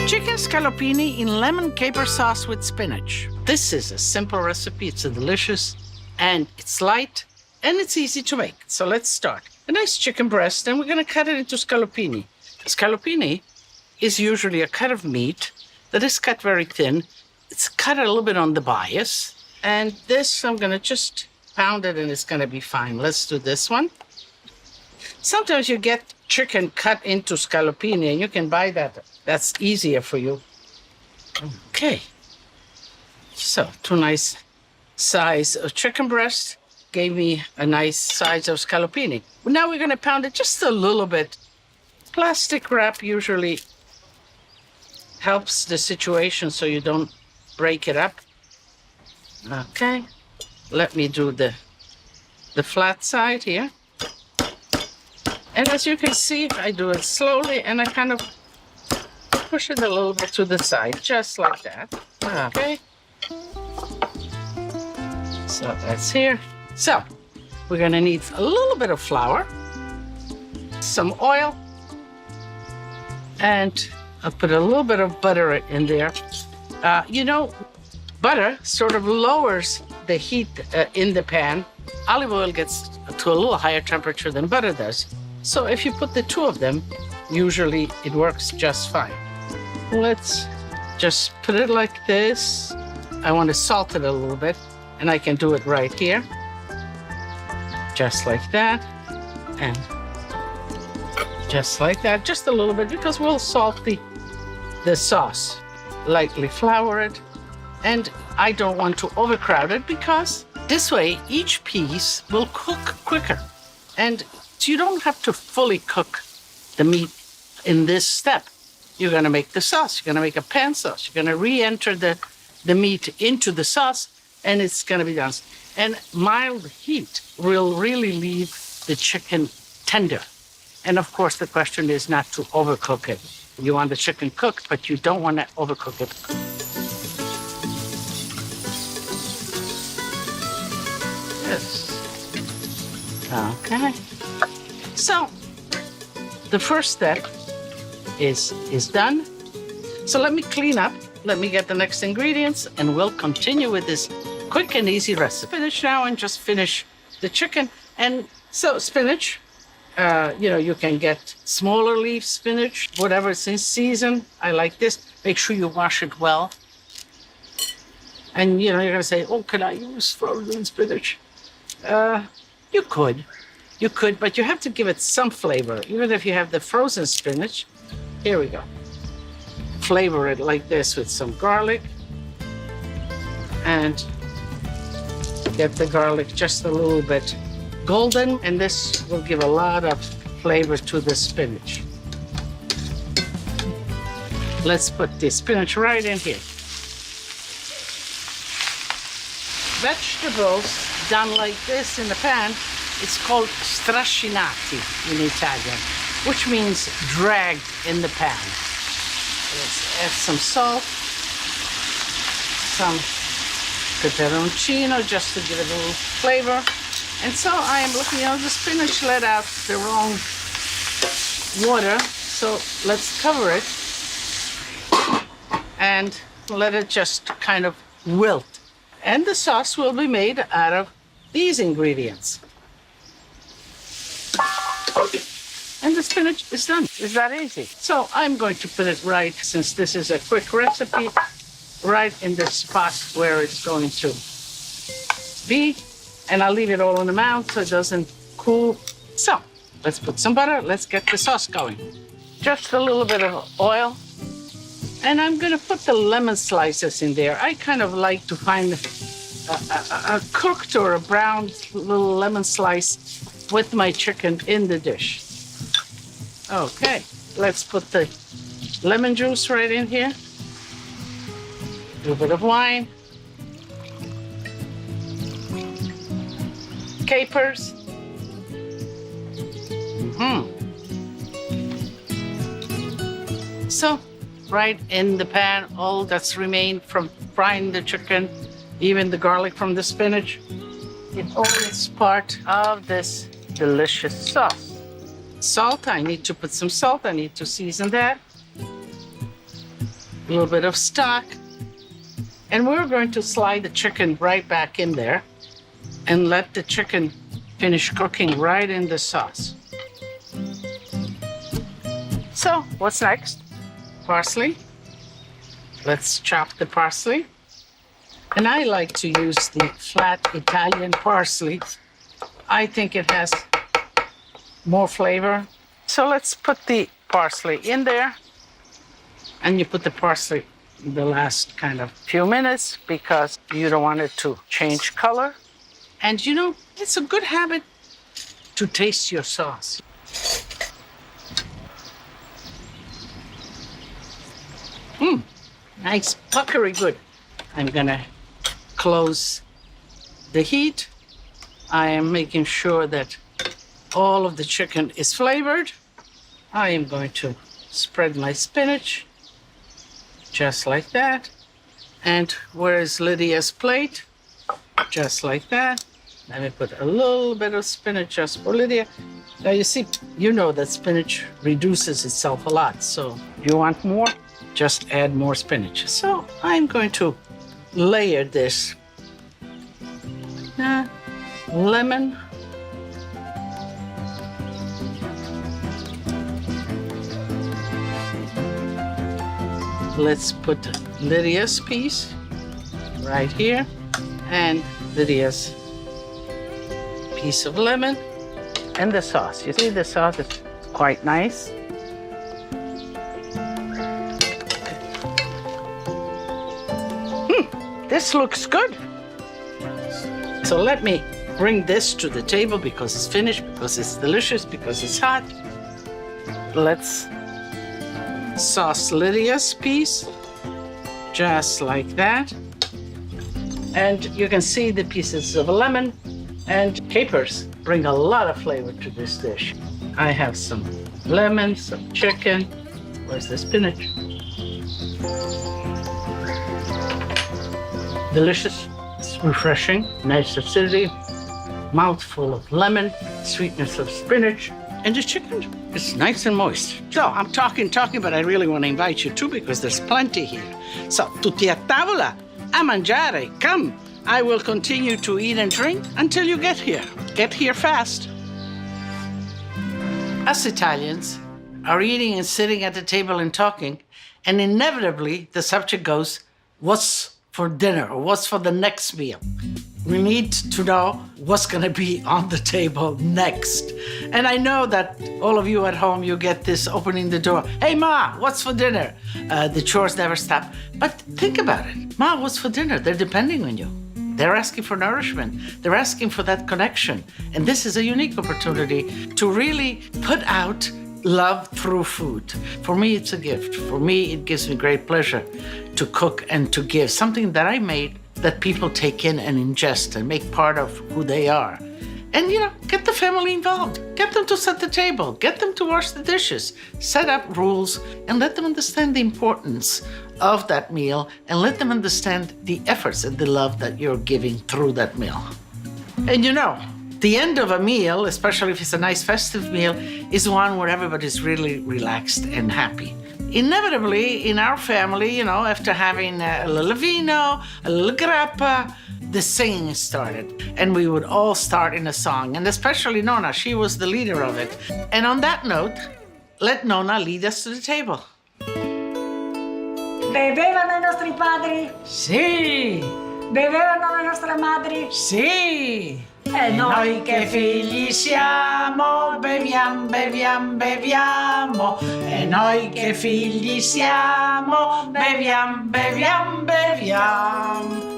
Chicken scaloppini in lemon caper sauce with spinach. This is a simple recipe. It's delicious, and it's light, and it's easy to make. So let's start. A nice chicken breast, and we're going to cut it into scaloppini. Scaloppini is usually a cut of meat that is cut very thin. It's cut a little bit on the bias, and this I'm going to just pound it, and it's going to be fine. Let's do this one. Sometimes you get chicken cut into scaloppini, and you can buy that. That's easier for you. Okay. So, 2 nice size of chicken breast gave me a nice size of scaloppini. Now we're going to pound it just a little bit. Plastic wrap usually helps the situation so you don't break it up. Okay. Let me do the flat side here. And as you can see, I do it slowly, and I kind of push it a little bit to the side, just like that. Okay. So that's here. So we're gonna need a little bit of flour, some oil, and I'll put a little bit of butter in there. Butter sort of lowers the heat in the pan. Olive oil gets to a little higher temperature than butter does. So if you put the 2 of them, usually it works just fine. Let's just put it like this. I want to salt it a little bit, and I can do it right here. Just like that. And just like that, just a little bit, because we'll salt the sauce. Lightly flour it. And I don't want to overcrowd it, because this way each piece will cook quicker. And so you don't have to fully cook the meat in this step. You're going to make the sauce. You're going to make a pan sauce. You're going to re-enter the meat into the sauce, and it's going to be done. And mild heat will really leave the chicken tender. And of course, the question is not to overcook it. You want the chicken cooked, but you don't want to overcook it. Yes. Okay. So the first step is done. So let me clean up. Let me get the next ingredients, and we'll continue with this quick and easy recipe. Finish now and just finish the chicken. And so spinach, you can get smaller leaf spinach, whatever is in season. I like this. Make sure you wash it well. And you're going to say, oh, can I use frozen spinach? You could, but you have to give it some flavor. Even if you have the frozen spinach, here we go. Flavor it like this with some garlic, and get the garlic just a little bit golden, and this will give a lot of flavor to the spinach. Let's put the spinach right in here. Vegetables done like this in the pan, it's called strascinati in Italian, which means dragged in the pan. Let's add some salt, some peperoncino, just to give it a little flavor. And so I am looking, the spinach let out the wrong water, so let's cover it and let it just kind of wilt. And the sauce will be made out of these ingredients. And the spinach is done. It's that easy. So I'm going to put it right, since this is a quick recipe, right in the spot where it's going to be. And I'll leave it all in the mouth so it doesn't cool. So let's put some butter. Let's get the sauce going. Just a little bit of oil. And I'm going to put the lemon slices in there. I kind of like to find a cooked or a browned little lemon slice with my chicken in the dish. Okay, let's put the lemon juice right in here. A little bit of wine. Capers. So, right in the pan, all that's remained from frying the chicken, even the garlic from the spinach, it all is part of this delicious sauce. Salt, I need to put some salt. I need to season that. a little bit of stock. And we're going to slide the chicken right back in there and let the chicken finish cooking right in the sauce. So, what's next? Parsley. Let's chop the parsley. And I like to use the flat Italian parsley. I think it has more flavor. So let's put the parsley in there. And you put the parsley in the last kind of few minutes because you don't want it to change color. And you know, it's a good habit to taste your sauce. Nice, puckery good. I'm gonna close the heat. I am making sure that all of the chicken is flavored. I am going to spread my spinach, just like that. And where is Lydia's plate? Just like that. Let me put a little bit of spinach just for Lydia. Now you see, you know that spinach reduces itself a lot. So you want more? Just add more spinach. So I'm going to layer this. Lemon. Let's put Lydia's piece right here and Lydia's piece of lemon and the sauce. You see the sauce is quite nice. This looks good. So let me bring this to the table because it's finished, because it's delicious, because it's hot. Let's sauce Lydia's piece, just like that. And you can see the pieces of lemon and capers bring a lot of flavor to this dish. I have some lemon, some chicken. Where's the spinach? Delicious, it's refreshing, nice acidity, mouthful of lemon, sweetness of spinach, and the chicken is nice and moist. So I'm talking, but I really want to invite you too because there's plenty here. So, tutti a tavola, a mangiare, come. I will continue to eat and drink until you get here. Get here fast. Us Italians are eating and sitting at the table and talking, and inevitably the subject goes, what's for dinner or what's for the next meal? We need to know what's gonna be on the table next. And I know that all of you at home, you get this opening the door. Hey Ma, what's for dinner? The chores never stop. But think about it. Ma, what's for dinner? They're depending on you. They're asking for nourishment. They're asking for that connection. And this is a unique opportunity to really put out love through food. For me, it's a gift. For me, it gives me great pleasure to cook and to give something that I made that people take in and ingest and make part of who they are. And, you know, get the family involved. Get them to set the table. Get them to wash the dishes. Set up rules and let them understand the importance of that meal and let them understand the efforts and the love that you're giving through that meal. And you know, the end of a meal, especially if it's a nice festive meal, is one where everybody's really relaxed and happy. Inevitably, in our family, you know, after having a little vino, a little grappa, the singing started. And we would all start in a song. And especially Nonna, she was the leader of it. And on that note, let Nonna lead us to the table. Bevevano i nostri padri? Sì! Bevevano le nostre madri? Sì! E noi che figli siamo, beviamo, beviamo, beviamo. E noi che figli siamo, beviamo, beviamo, beviamo.